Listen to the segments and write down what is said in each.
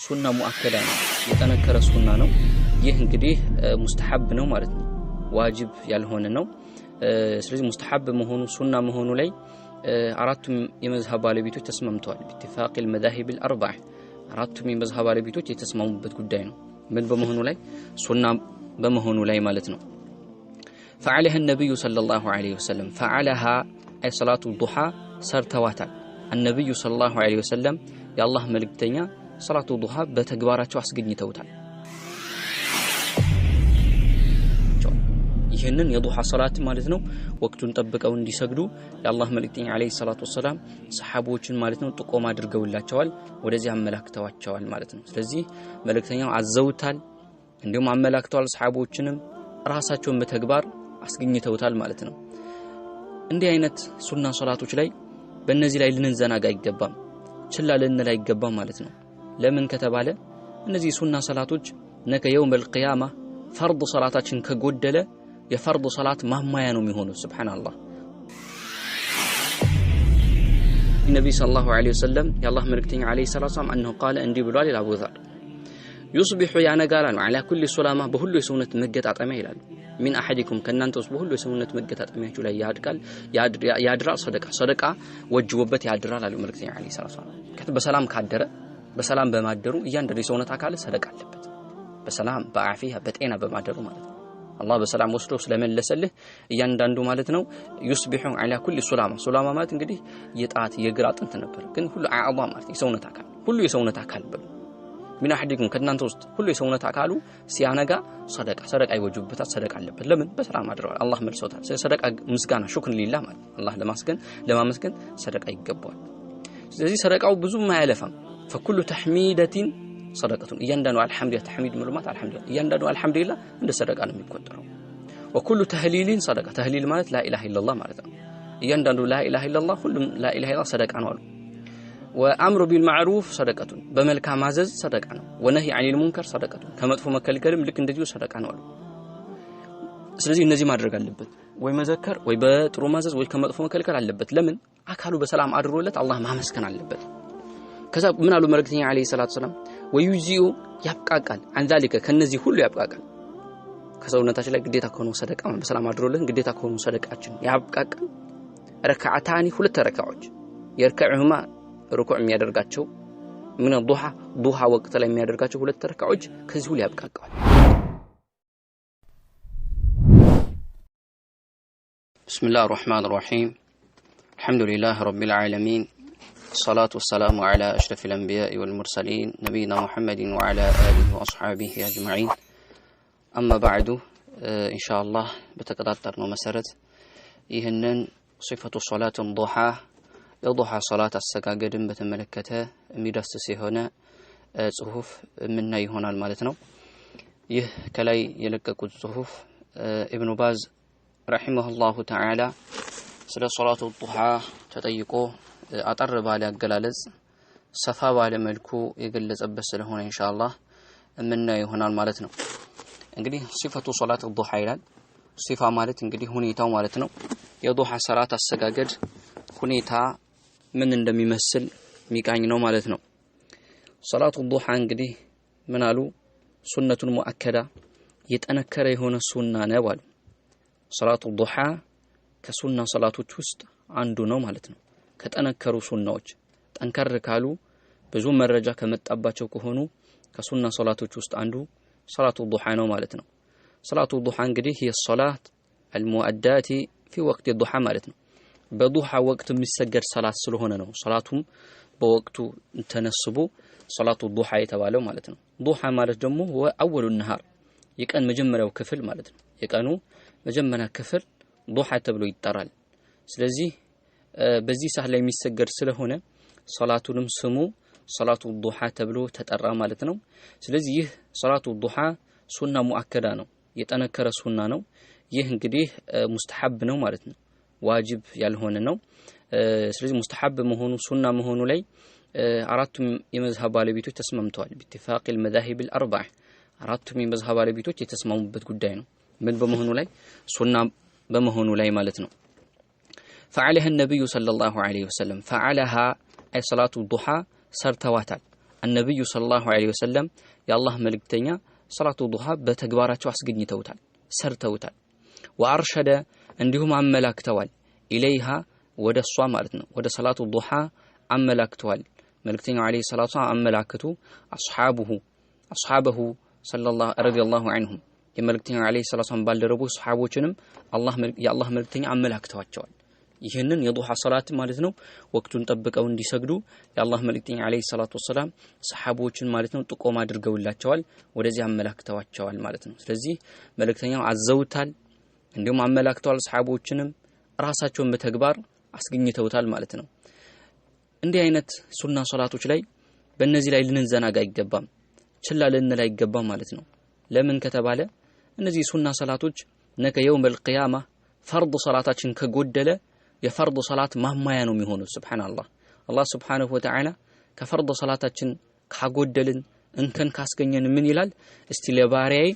ሱና ሙአከዳ ነው የተነከረ ሱና ነው ይህ እንግዲህ ሙስተሐብ ነው ማለት ነው ዋጅብ ያልሆነ ነው ስለዚህ ሙስተሐብ መሆኑ ሱና መሆኑ ላይ አራቱም የመዝሐብ ባለቤቶች ተስማምተዋል باتفاق المذاهب الاربع አራቱም የመዝሐብ ባለቤቶች የተስማሙበት ጉዳይ ነው ምን በመሆኑ ላይ ሱና በመሆኑ ላይ ማለት ነው فعلها النبي صلى الله عليه وسلم فعلها اي صلاه الضحى ሰርተዋታል النبي صلى الله عليه وسلم يا الله መልእክተኛ صلاه الضحى በተግባራቸው አስገኝተውታል ይሄንን የዱሃ ሶላት ማለት ነው ወቅቱን ጠብቀው እንዲሰግዱ የአላህ መልእክተኛ አለይሂ ሰላቱ ወሰለም ሰሃቦችን ማለት ነው ጥቆማ አድርገውላቸዋል ወደዚህ አመላክተዋቸዋል ማለት ነው ስለዚህ መልእክተኛው አዘውታል እንዲሁም አመላክተዋል ሰሃቦችንም ራሳቸውን በተግባር አስገኝተውታል ማለት ነው እንዲህ አይነት ሱና ሶላቶች ላይ በእነዚህ ላይ ልንዘናጋ አይገባም ችላ ልንል አይገባም ማለት ነው ለምን ከተባለ እነዚህ ሱና ሶላቶች ነገ የውመል ቂያማ ፈርድ ሶላታችን ከጎደለ የፈርድ ሶላት ማማያ ነው የሚሆነው ሱብሃንአላህ ነብይ ሰለላሁ ዐለይሂ ወሰለም የአላህ መልእክተኛ ዐለይሂ ሰላቱ ወሰለም انه قال እንዲህ ብሏል ለአቡ ዘር يصبح ያነጋራል على كل سلامه በሁሉ የሰውነት መገጣጠሚያ ይላል من احدكم ከናንተስ በሁሉ የሰውነት መገጣጠሚያችሁ ላይ ያድራል ሰደቃ ወጅቦበት ያድራል አለ መልእክተኛ ዐለይሂ ሰላቱ ወሰለም በሰላም ካደረ በሰላም በማደሩ እያንዳንዱ የሰውነት አካል ሰደቃ አለበት በሰላም በአፊያ በጤና በማደሩ ማለት ነው الله በሰላም ወስዶ ስለመለሰልህ እያንዳንዱ ማለት ነው يصبح على كل سلامه ማለት እንግዲህ የጣት የግራ አጥንት ነበር ግን ሁሉ አዕባ ማለት የሰውነት አካል ሁሉ የሰውነት አካል በሉ ምን አህዲኩም ከናንተ ውስጥ ሁሉ የሰውነት አካሉ ሲያነጋ ሰደቃ ይወጅብበታል ሰደቃ አለበት ለምን በሰላም አድረዋል አላህ መልሶታል ሰደቃ ምስጋና ሹክር ሊላህ ማለት አላህ ለማመስገን ሰደቃ ይገባዋል ስለዚህ ሰደቃው ብዙም አይለፋም فكل تحميدة صدقه እያንዳንዱ አልহামዱሊላህ ተህሚድ ሙሉማት አልহামዱሊላህ እያንዳንዱ አልহামዱሊላህ እንደ ሰደቃ ነው የሚቆጠረው وكل تهليل صدقه تهليل ማለት لا اله الا الله ማለት ነው እያንዳንዱ لا اله الا الله ሁሉም لا اله الا الله ሰደቃ ነው አሉ وامر بالمعروف صدقه በመልካም ማዘዝ ሰደቃ ነው ونهي عن المنكر صدقه ከመጥፎ መከልከልም ልክ እንደዚሁ ሰደቃ ነው አሉ ስለዚህ እነዚህ ማድረግ አለበት ወይ መዘከር ወይ በጥሩ ማዘዝ ወይ ከመጥፎ መከልከል አለበት ለምን አካሉ በሰላም አድሮለት አላህ ማመስከን አለበት ከዛ ምን አሉ መልእክተኛ አለይሂ ሰላቱ ሰላም ወዩዚኡ ያብቃቃል عن ذلك ከነዚህ ሁሉ ያብቃቃል ከሰውነታችን ላይ ግዴታ ከሆነ ሰደቃ በሰላም አድሮልን ግዴታ ከሆነ ሰደቃችን ያብቃቃል ረካዓታኒ ሁለት ረካዓዎች የርካዑማ ሩኩዕ የሚያደርጋቸው ምን ዱሃ ወቅት ላይ የሚያደርጋቸው ሁለት ረካዓዎች ከዚህ ሁሉ ያብቃቃል بسم الله الرحمن الرحيم الحمد لله رب العالمين الصلاة والسلام على أشرف الأنبياء والمرسلين نبينا محمد وعلى آله وأصحابه أجمعين أما بعد إن شاء الله بتقدرنا مسرت يهنن صفة صلاة الضحى يضحى صلاة السجاجد بتملكته مدرسة هنا صحف منا هنا المالتنا يه كلاي يلقى الصحف ابن باز رحمه الله تعالى صلاة الضحى تطيقه አጠር ባለ አገላለጽ ሰፋ ባለ መልኩ የገለጸበት ስለሆነ ኢንሻአላህ ምንናየው ይሆናል ማለት ነው እንግዲህ ሲፈቱ ሶላት الضحى ይላል ሲፋ ማለት እንግዲህ ሁኔታው ማለት ነው የضحى ሰላት አሰጋገድ ሁኔታ ምን እንደሚመስል ሚቃኝ ነው ማለት ነው ሶላቱ الضحى እንግዲህ ምን አሉ ሱነቱን ሙአከዳ የጠነከረ የሆነ ሱና ነው አሉ ሶላቱ الضحى ከሱና ሶላቶች ውስጥ አንዱ ነው ማለት ነው ከተነከሩ ሱናዎች ጠንከር ካሉ ብዙ መረጃ ከመጣባቸው ከሆኑ ከሱና ሶላቶች ውስጥ አንዱ ሶላቱ الضحى ነው ማለት ነው ሶላቱ الضحى እንግዲህ የሶላት المؤدات في وقت الضحى ማለት ነው በضحى ወቅት የሚሰገድ ሶላት ስለሆነ ነው ሶላቱም በወቅቱ ተነስቦ ሶላቱ الضحى የተባለው ማለት ነው ضحى ማለት ደግሞ اول النهار የቀን መጀመሪያው ክፍል ማለት ነው የቀኑ መጀመሪያ ክፍል ضحى ተብሎ ይጠራል ስለዚህ በዚህ ሰዓት ላይ የሚሰገድ ስለሆነ ሶላቱንም ስሙ ሶላቱ الضحى ተብሎ ተጠራ ማለት ነው ስለዚህ ይህ ሶላቱ الضحى ሱና ሙአከዳ ነው የጠነከረ ሱና ነው ይህ እንግዲህ ሙስተሐብ ነው ማለት ነው ዋጅብ ያልሆነ ነው ስለዚህ ሙስተሐብ መሆኑ ሱና መሆኑ ላይ አራቱም የመዝሐብ ባለቤቶች ተስማምተዋል باتفاق المذاهب الاربع አራቱም የመዝሐብ ባለቤቶች የተስማሙበት ጉዳይ ነው ምን በመሆኑ ላይ ሱና በመሆኑ ላይ ማለት ነው فعلها النبي صلى الله عليه وسلم فعلها أي صلاة الضحى ሰርተዋታል النبي صلى الله عليه وسلم يا الله ملكتنيا صلاة الضحى بتكباراتو አስገኝተውታል ሰርተውታል وارشد እንዲሁም አመላክተዋል ኢለይሃ ወደሷ ማለት ነው ወደ ሰላቱ ዱሃ አመላክተዋል መልክተኛው አለይሂ ሰላቱ አመላክቱ አስሐበሁ ሰለላሁ ረዲየላሁ ዐንሁም የመልክተኛው አለይሂ ሰላቱ ባልደረቡ ሱሐቦችንም የአላህ መልክተኛ አመላክተዋቸዋል ይሄንን የዱሃ ሶላት ማለት ነው ወቅቱን ጠብቀው እንዲሰግዱ የአላህ መልክተኛ አለይሂ ሰላቱ ወሰለም ሱሐቦችን ማለት ነው ጥቆማ አድርገውላቸዋል ወደዚህ አመላክተዋቸዋል ማለት ነው ስለዚህ መልክተኛው አዘውታል እንዲሁም አመላክተዋል ሱሐቦችንም ራሳቸውን በተግባር አስገኝተውታል ማለት ነው እንዲህ አይነት ሱና ሶላቶች ላይ በእነዚህ ላይ ልንዘናጋ አይገባም ችላ ልንል አይገባም ማለት ነው ለምን ከተባለ እነዚህ ሱና ሶላቶች ነገ የውመል ቂያማ ፈርድ ሶላታችን ከጎደለ የፈርድ ሶላት ማማያ ነው የሚሆነው ሱብሃንአላህ አላህ Subhanahu Wa Ta'ala ከፈርድ ሶላታችን ካጎደልን እንከን ካስገኘን ምን ይላል እስቲ ለባሪያዬ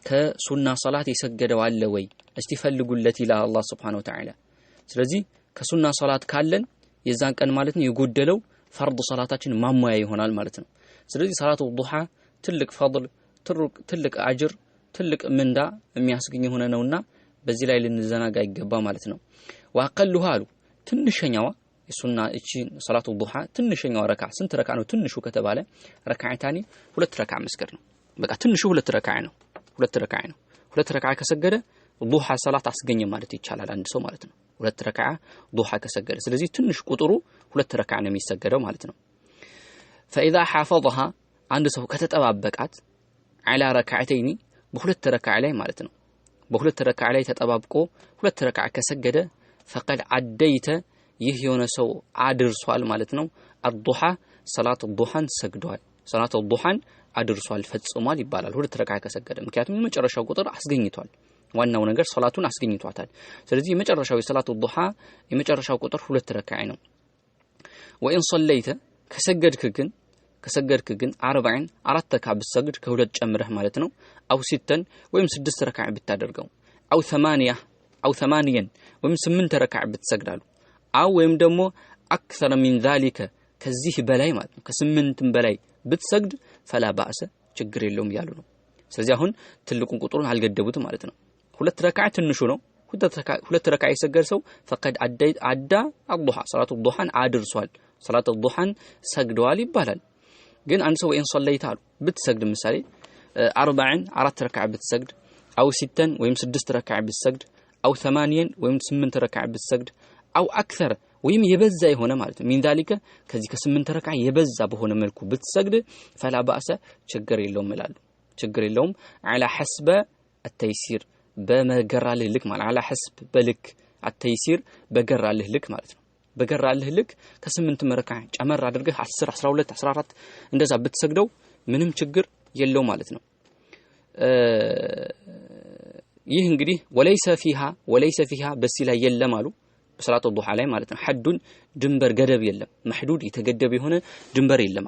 ከሱና ሶላት ይሰገደው አለ ወይ እስቲ ፈልጉለት ይላል አላህ Subhanahu Wa Ta'ala ስለዚህ ከሱና ሶላት ካለን የዛን ቀን ማለት ነው የጎደለው ፈርድ ሶላታችን ማማያ ይሆናል ማለት ነው ስለዚህ ሰላቱ ዱሃ ትልቅ ፈضል ትልቅ አጅር ትልቅ ምንዳ የሚያስገኝ ሆነ ነውና በዚህ ላይ ልንዘናጋ ይገባ ማለት ነው ወአቀሉሃ አሉ ትንሽኛዋ የሱና እቺ ሰላቱ ዱሃ ትንሽኛዋ ረካ ስንት ረካ ነው ትንሹ ከተባለ ረካዓታኒ ሁለት ረካ መስገድ ነው በቃ ትንሹ ሁለት ረካ ነው ሁለት ረካ ከሰገደ ዱሃ ሰላት አስገኘ ማለት ይቻላል አንድ ሰው ማለት ነው ሁለት ረካ ዱሃ ከሰገደ ስለዚህ ትንሽ ቁጥሩ ሁለት ረካ ነው የሚሰገደው ማለት ነው فاذا حافظها አንድ ሰው ከተጠባበቃት على ركعتين በሁለት ረካ ላይ ማለት ነው በሁለት ረካ ላይ ተጠባብቆ ሁለት ረካ ከሰገደ فقد عديت ይህ የሆነ ሰው አድርሷል ማለት ነው الضحى صلاه الضحى ሰግዷል صلاه الضحى አድርሷል ፈጽሟል ይባላል ሁለት ረካ ከሰገደ ምክንያቱም የመጨረሻው ቁጥር አስገኝቷል ዋናው ነገር ሶላቱን አስገኝቷታል ስለዚህ የመጨረሻው የሶላቱ ዱሃ የመጨረሻው ቁጥር ሁለት ረካ ነው ወኢን صليت ከሰገድክ ግን 40 አራት ረካ ብትሰግድ ከሁለት ጨምረህ ማለት ነው አው 6 ወይም 6 ረካ ብታደርገው አው 8 ወይም 8 ረካ ብትሰግዳሉ አው ወይም ደግሞ አክثر من ذلك ከዚህ በላይ ማለት ነው ከ8 በላይ ብትሰግድ فلا باس ችግር የለውም ያሉ ነው ስለዚህ አሁን ትልቁን ቁጥሩን አልገደቡትም ማለት ነው ሁለት ረካ ትንሹ ነው ሁለት ረካ የሰገደ ሰው فقد عدى الضحى صلاه الضحى አድርሷል صلاه الضحى ሰግደዋል ይባላል ግን አንድ ሰው ወይን صليت አሉ ብትሰግድ ምሳሌ 40 አራት ረካ ብትሰግድ አው 6 ወይም 6 ረካ ብትሰግድ አው 8 ወይም 8 ረካ ብትሰግድ አው አክثر ወይም የበዛ የሆነ ማለት ነው ምን ذلك ከዚህ ከ8 ረካ የበዛ በሆነ መልኩ ብትሰግድ فلا باس ችግር የለውም ይላሉ ችግር የለውም على حسب التيسير በመገራልህ ልክ ማለት على حسب በልክ التيسير በገራልህ ልክ ማለት ነው በገራልህ ልክ ከ8 መረካ ጨመር አድርገህ 10 12 14 እንደዛ ብትሰግደው ምንም ችግር የለው ማለት ነው ይህ እንግዲህ ወለይሰ ፊሃ በሲ ላይ የለም አሉ በሰላቱ ዱሃ ላይ ማለት ነው ሐዱን ድንበር ገደብ የለም محدود የተገደበ የሆነ ድንበር የለም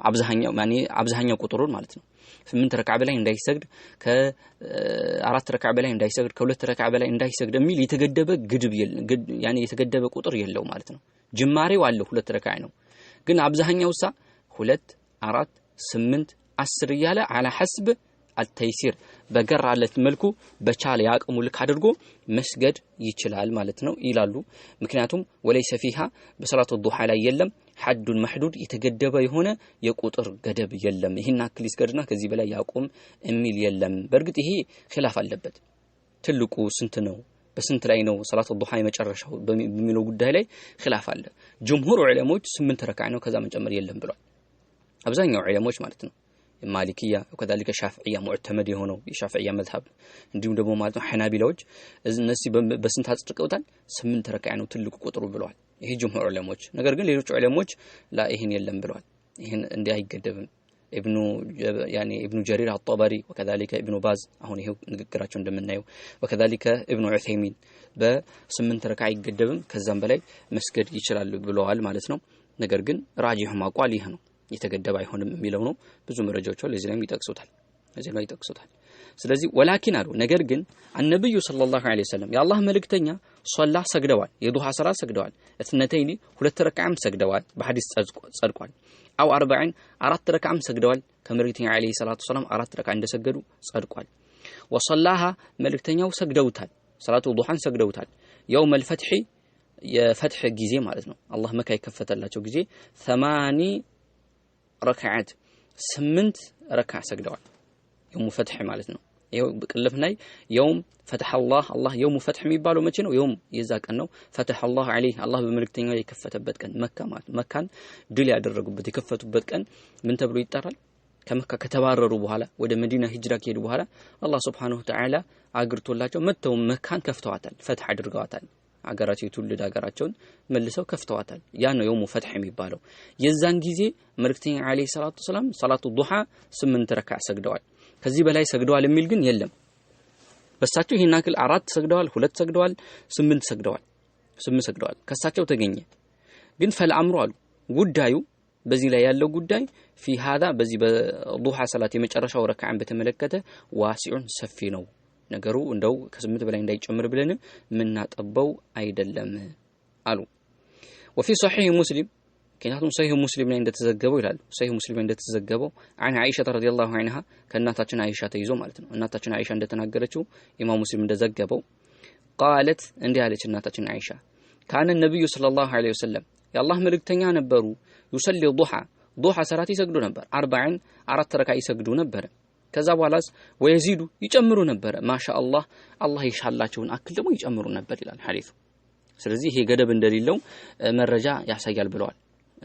አብዛኛው ቁጥሩን ማለት ነው 8 ረካ በላይ እንዳይሰግድ ከ4 ረካ በላይ እንዳይሰግድ ከ2 ረካ በላይ እንዳይሰግድ የሚል የተገደበ ግድብ የለም የተገደበ ቁጥር የለው ማለት ነው ጅማሬው አለ 2 ረካ ነው ግን አብዛኛው 2 4 8 10 እያለ على حسب التيسير በገራለት መልኩ በቻለ ያቀሙ ልክ አድርጎ መስገድ ይችላል ማለት ነው ይላሉ ምክንያቱም ወለይሰ ፊሃ በሰላቱ ዱሃ ላይ የለም ሐዱን محدود የተገደበ የሆነ የቁጥር ገደብ የለም ይሄን አክል ይስገድና ከዚህ በላይ ያቆም የሚል የለም በርግጥ ይሄ ኺላፍ አለበት ትልቁ ስንት ነው በስንት ላይ ነው ሰላቱ ዱሃ የመጨረሻው በሚለው ጉዳይ ላይ ኺላፍ አለ ጀምሁር ዑለሞች 8 ረካ ነው ከዛ መጨመር የለም ብሏል አብዛኛው ዑለሞች ማለት ነው ማሊኪያ ወከذلك ሻፊዒያ ሙዕተመድ የሆነው የሻፊዒያ መዝሐብ እንዲሁም ደግሞ ማለት ነው ሐናቢላዎች እነዚህ በስንት አጽድቀውታል 8 ረካ ነው ትልቁ ቁጥሩ ብለዋል ይሄ ጀምሁር ዑለሞች ነገር ግን ሌሎች ዑለሞች ላ ይሄን የለም ብለዋል ይሄን እንዴ አይገደብም ابن جرير الطبري وكذلك ابن باز አሁን ይሄው ንግግራቸው እንደምናየው وكذلك ابن عثيمين በ8 ረካ አይገደብም ከዛም በላይ መስገድ ይችላል ብለዋል ማለት ነው ነገር ግን ራጂህ ማቋል ይሄ ነው የተገደበ አይሆንም የሚለው ነው ብዙ መረጃዎች ለዚህ ላይ ይጠቅሱታል ስለዚህ ወላኪን አሉ ነገር ግን النبي صلى الله عليه وسلم የአላህ መልእክተኛ ሶላ ሰግደዋል የዱሃ ሰላት ሰግደዋል እትነተይኒ ሁለት ረካዓም ሰግደዋል በሐዲስ ጸድቋል አው 40 አራት ረካዓም ሰግደዋል ከመልእክተኛ አለይሂ ሰላቱ ሰላም አራት ረካዓ እንደሰገዱ ጸድቋል ወሰላሃ መልእክተኛው ሰግደውታል ሰላቱ ዱሃን ሰግደውታል يوم الفتح የፈትህ ጊዜ ማለት ነው አላህ መካ የከፈተላቸው ጊዜ 8 ረካዓት 8 ረካዓ ሰግደዋል يوم فتح ማለት ነው ይሄው በቅልፍ ላይ يوم فتح الله يوم فتح የሚባለው መቼ ነው يوم የዛ ቀን ነው فتح الله عليه አላህ በመልእክተኛው የከፈተበት ቀን መካ ማለት መካን ድል ያደረጉበት የከፈቱበት ቀን ምን ተብሎ ይጠራል ከመካ ከተባረሩ በኋላ ወደ መዲና ሂጅራ ከሄዱ በኋላ አላህ Subhanahu Wa Ta'ala አግርቶላቸው መተው መካን ከፍተዋታል ፈትህ አድርገዋታል አገራቸው ትውልድ አገራቸውን መልሰው ከፍተዋታል ያ ነው የውሙ ፈትህ የሚባለው የዛን ጊዜ መልእክተኛ አለይሂ ሰላቱ ሰላም ሰላቱ ዱሃ 8 ረካዓ ሰግደዋል ከዚህ በላይ ሰግደዋል የሚል ግን የለም በሳቸው ይሄን አክል 4 ሰግደዋል 2 ሰግደዋል 8 ሰግደዋል ከሳቸው ተገኘ ግን ፈልአምሩ አሉ ጉዳዩ በዚህ ላይ ያለው ጉዳይ في هذا በዚህ በዱሃ ሰላት የመጨረሻው ረካዓን በተመለከተ ዋሲዑን ሰፊ ነው ነገሩ እንደው ከስምንት በላይ እንዳይጨምር ብለን ምናጠበው አይደለም አሉ وفي صحيح مسلم كانت صحيح مسلم ላይ እንደተዘገበው ይላል صحيح مسلم ላይ እንደተዘገበው عن عائشة رضي الله عنها ከእናታችን አይሻ ተይዞ ማለት ነው እናታችን አይሻ እንደተናገረችው ኢማም ሙስሊም እንደዘገበው قالت እንዲህ አለች እናታችን አይሻ كان النبي صلى الله عليه وسلم የአላህ መልእክተኛ ነበሩ يصلي ضحى ሰላት ይሰግዱ ነበር 40 አራት ረካዓ ይሰግዱ ነበር ከዛ በኋላስ ወይዚዱ ይጨምሩ ነበር ማሻአላህ አላህ ይሻላቸውን አክል ደግሞ ይጨምሩ ነበር ይላል ሐዲሱ ስለዚህ ይሄ ገደብ እንደሌለው መረጃ ያሳያል ብለዋል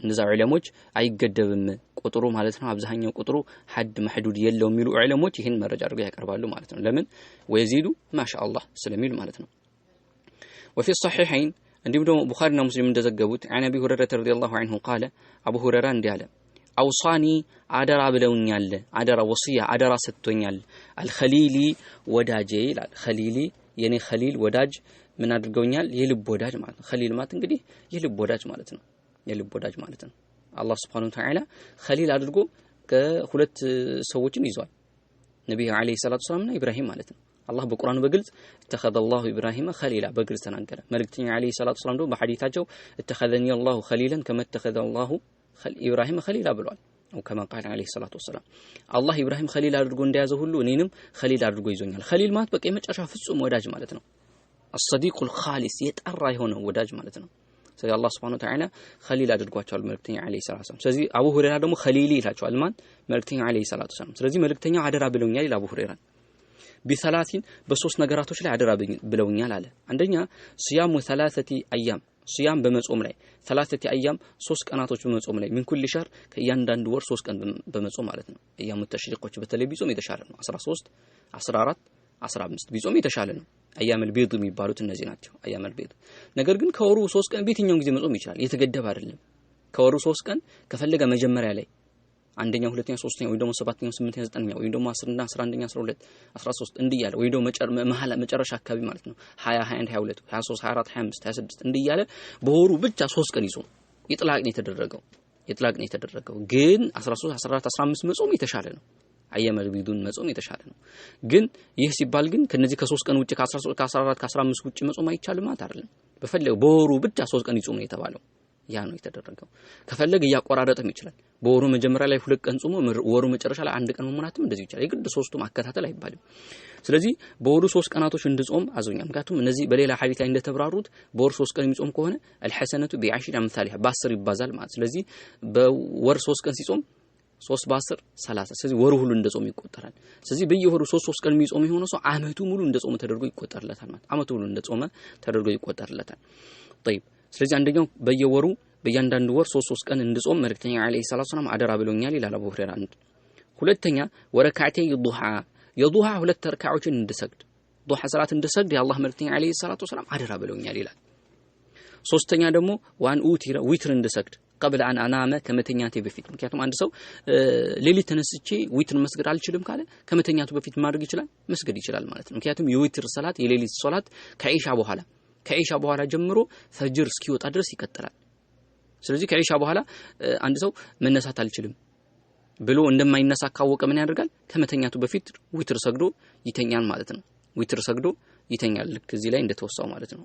እነዛ ዑለሞች አይገደብም ቁጥሩ ማለት ነው አብዛኛው ቁጥሩ ሐድ መህዱድ የለውም የሚሉ ዑለሞች ይሄን መረጃ አድርገው ያቀርባሉ ማለት ነው ለምን ወይዚዱ ማሻአላህ ስለሚል ማለት ነው وفي الصحيحين እንዲሁም ደግሞ ቡኻሪና ሙስሊም እንደዘገቡት عن ابي هريره رضي الله عنه قال አቡ ሁረይራ እንዲህ አለ አውሳኒ አደራ ብለውኛል አደራ ወሲያ አደራ ሰጥቶኛል አልኸሊሊ ወዳጄ ይላል ኸሊሊ የኔ ኸሊል ወዳጅ ምን አድርገውኛል የልብ ወዳጅ ማለት ነው ኸሊል ማለት እንግዲህ የልብ ወዳጅ ማለት ነው የልብ ወዳጅ ማለት ነው አላህ Subhanahu Wa Ta'ala ኸሊል አድርጎ ከሁለት ሰዎችን ይዟል ነብዩ አለይሂ ሰላቱ ሰላምና ኢብራሂም ማለት ነው አላህ በቁርአኑ በግልጽ ተخذ الله ابراهيم خليلا በግልጽ ተናገረ መልእክተኛ አለይሂ ሰላቱ ሰላም ደግሞ በሐዲታቸው اتخذني الله خليلا كما اتخذ الله ኢብራሂም ኸሊል ብሏል او كما قال عليه الصلاه والسلام አላህ ኢብራሂም ኸሊል አድርጎ እንደያዘ ሁሉ እኔንም ኸሊል አድርጎ ይዞኛል ኸሊል ማለት በቃ የመጨረሻ ፍጹም ወዳጅ ማለት ነው الصديق الخالص የጠራ የሆነ ወዳጅ ማለት ነው ስለዚህ አላህ Subhanahu Wa Ta'ala ኸሊል አድርጓቸዋል መልእክተኛ አለይሂ ሰላቱ ሰላም ስለዚህ አቡ ሁረይራ ደግሞ ኸሊሊ ይላቸዋል ማን መልእክተኛ አለይሂ ሰላቱ ሰላም ስለዚህ መልእክተኛ አደራ ብለውኛል ይላል አቡ ሁረይራ بثلاثين በሶስት ነገራቶች ላይ አደራ ብለውኛል አለ አንደኛ صيام 3 ايام صيام በመጾም ላይ 3 ايام 3 ቀናቶች በመጾም ላይ من كل شهر ከእያንዳንዱ ወር 3 ቀን በመጾም ማለት ነው ايام التشريقዎች በተለይ ቢጾም የተሻለ ነው 13 14 15 ቢጾም የተሻለ ነው ايام البيض የሚባሉት እነዚህ ናቸው ايام البيض ነገር ግን ከወሩ 3 ቀን በየትኛው ጊዜ መጾም ይችላል የተገደበ አይደለም ከወሩ 3 ቀን ከፈለገ መጀመሪያ ላይ አንደኛ ሁለተኛ ሶስተኛ ወይ ደግሞ ሰባተኛ ስምንተኛ ዘጠነኛ ወይ ደግሞ 10 እና 11ኛ 12 13 እንዲያለ ወይ ደግሞ መጨረሻ አካባቢ ማለት ነው 20 21 22 23 24 25 26 እንዲያለ በወሩ ብቻ 3 ቀን ይጾም ይጥላቅ ነው የተደረገው ግን 13 14 15 መጾም የተሻለ ነው አየመል ቢዱን መጾም የተሻለ ነው ግን ይህ ሲባል ግን ከነዚህ ከ3 ቀን ውጪ ከ13 ከ14 ከ15 ውጪ መጾም አይቻልም ማለት አይደለም በፈለገው በወሩ ብቻ 3 ቀን ይጾም ነው የተባለው ያ ነው የተደረገው ከፈለገ ያቆራረጥም ይችላል በወሩ መጀመሪያ ላይ 2 ቀን ጾሞ ወሩ መጨረሻ ላይ 1 ቀን መሙላትም እንደዚህ ይችላል የግድ ሶስቱም አከታተል አይባልም ስለዚህ በወሩ 3 ቀናቶች እንድጾም አዘውኛል ምክንያቱም እነዚህ በሌላ ሐዲስ ላይ እንደተብራሩት በወር 3 ቀን የሚጾም ከሆነ الحسنه ب10 امثالها በ10 ይባዛል ማለት ስለዚህ በወር 3 ቀን ሲጾም 3 በ10 30 ስለዚህ ወሩ ሁሉ እንደጾም ይቆጠራል ስለዚህ በየወሩ 3 ቀን የሚጾም የሆነ ሰው አመቱ ሙሉ እንደጾመ ተደርጎ ይቆጠርለታል ማለት አመቱ ሙሉ እንደጾመ ተደርጎ ይቆጠርለታል طيب ስለዚህ አንደኛው በየወሩ በእያንዳንዱ ወር 3 ቀን እንድጾም መልእክተኛ አለይሂ ሰላቱ ሰላም አደራ ብለውኛል ይላል አቡ ሁረይራ ሁለተኛ ወረካዓቴ የዱሃ ሁለት ረካዓዎችን እንድሰግድ ዱሃ ሰላት እንድሰግድ የአላህ መልእክተኛ አለይሂ ሰላቱ ሰላም አደራ ብለውኛል ይላል ሶስተኛ ደግሞ ዋን ዊትር እንድሰግድ قبل ان انام ከመተኛቴ በፊት ምክንያቱም አንድ ሰው ሌሊት ተነስቼ ዊትር መስገድ አልችልም ካለ ከመተኛቱ በፊት ማድረግ ይችላል መስገድ ይችላል ማለት ነው ምክንያቱም የዊትር ሰላት የሌሊት ሶላት ከኢሻ በኋላ ጀምሮ ፈጅር እስኪወጣ ድረስ ይቀጥላል ስለዚህ ከኢሻ በኋላ አንድ ሰው መነሳት አልችልም ብሎ እንደማይነሳ ካወቀ ምን ያደርጋል ከመተኛቱ በፊት ዊትር ሰግዶ ይተኛል ማለት ነው ዊትር ሰግዶ ይተኛል ልክ እዚህ ላይ እንደተወሳው ማለት ነው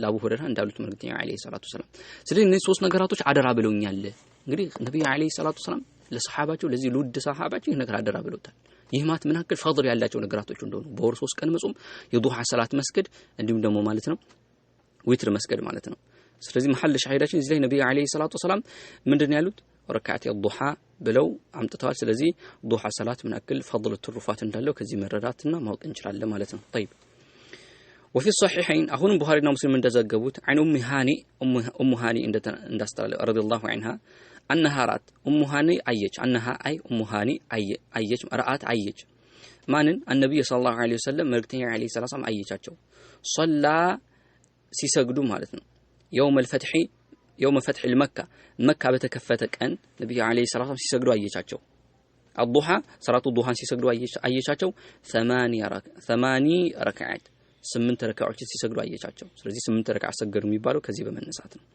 ለአቡ ሁረይራ እንዳሉት መልእክተኛ አለይሂ ሰላቱ ሰላም ስለዚህ እነዚህ ሶስት ነገራቶች አደራ ብለውኛል እንግዲህ ነብዩ አለይሂ ሰላቱ ሰላም ለሰሃባቸው ለዚህ ሉድ ሰሃባቸው ይሄ ነገር አደራ ብለውታል ይህ ማለት ምን አክል ፈድል ያላቸው ነገራቶች እንደሆኑ በወር 3 ቀን መጾም የዱሃ ሰላት መስገድ እንዲሁም ደግሞ ማለት ነው ዊትር መስገድ ማለት ነው ስለዚህ መሐል ሻሂዳችን እዚህ ላይ ነብዩ አለይሂ ሰላቱ ሰላም ምንድነው ያሉት ረካዓት የዱሃ ብለው አምጥተዋል ስለዚህ ዱሃ ሰላት ምን አክል ፈድል ትሩፋት እንዳለው ከዚህ መረዳትና ማወቅ እንችላለን ማለት ነው طيب وفي الصحيحين أهون بخاري ومسلم من تزجبوت عن أم هاني عند استرال رضي الله عنها أنها رأت أم هاني أيج أنها أي أم هاني أيج رأت أيج معنى النبي صلى الله عليه وسلم مرتين عليه الصلاة والسلام أيجاتشو صلى سيسجدوا مالتنا يوم فتح المكة بتكفتك أن النبي عليه الصلاة والسلام سيسجدوا أيجاتشو الضحى صلاة الضحى سيسجدوا أيجاتشو 8 ركعات 8 ረካዓዎች ሲሰግዱ አየቻቸው ስለዚህ 8 ረካዓ ሰገዱ የሚባለው ከዚህ በመነሳት ነው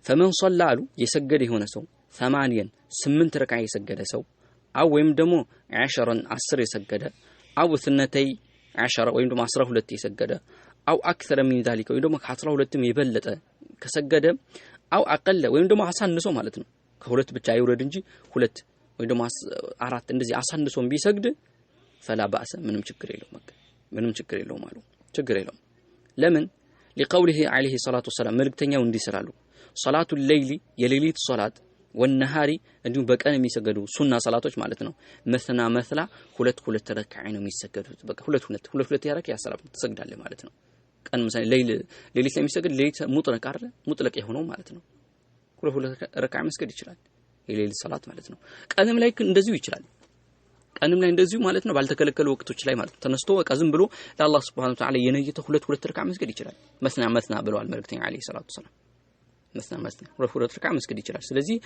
فمن صلى له የሰገደ የሆነ ሰው 8 ረካዓ የሰገደ ሰው አው ወይም ደግሞ 10 የሰገደ አው 12 ወይም ደግሞ 12 የሰገደ አው አክثر من ذلك ወይም ደግሞ ከ12ም የበለጠ ከሰገደ አው አቀለ ወይም ደግሞ አሳንሶ ማለት ነው ከሁለት ብቻ አይወረድ እንጂ 2 ወይም ደግሞ 4 እንደዚህ አሳንሶም ቢሰግድ فلا باس ምንም ችግር የለውም አሉ ችግር የለውም ለምን لقوله عليه الصلاه والسلام መልእክተኛው እንዲህ ስላሉ صلاه الليل የሌሊት ሶላት والنهار እንዲሁም በቀን የሚሰገዱ ሱና ሶላቶች ማለት ነው መስላ ሁለት ረካዓ ነው የሚሰገዱት በቃ ሁለት ያረካ ያሰላም ትሰግዳለህ ማለት ነው ቀን ምሳሌ ሌሊት ላይ የሚሰገድ ሌሊት ሙጥለቅ የሆነው ማለት ነው ሁለት ረካዓ መስገድ ይችላል የሌሊት ሶላት ማለት ነው ቀንም ላይ እንደዚሁ ይችላል ቀንም ላይ እንደዚሁ ማለት ነው ባልተከለከሉ ወቅቶች ላይ ማለት ተነስቶ በቃ ዝም ብሎ ለአላህ Subhanahu Wa Ta'ala የነየተ ሁለት ረካዓ መስገድ ይችላል መስና ብለዋል መልእክተኛ አለይሂ ሰላቱ ሰላም መስና ሁለት ረካዓ መስገድ ይችላል ስለዚህ